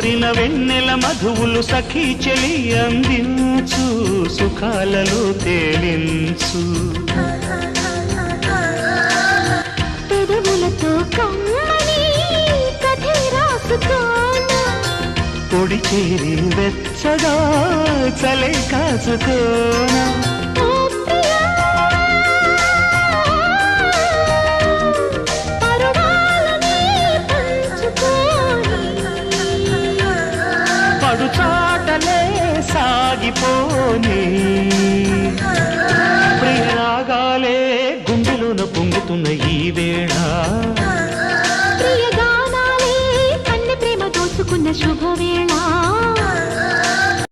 కోరిన వెన్నెల మధువులు సఖీ చెలి అందించు సుఖాలలో తేలించు పెదవులతో కమ్మని కథే రాసుకోనా పొడి చేరి వెచ్చగా చలే కాచుకోనా చాటలే సాగిపోని ప్రియరాగాలే గుండెలోన పొంగుతున్న ఈ వేళ ప్రియగానాలే కన్నె ప్రేమ దోచుకున్న శుభవే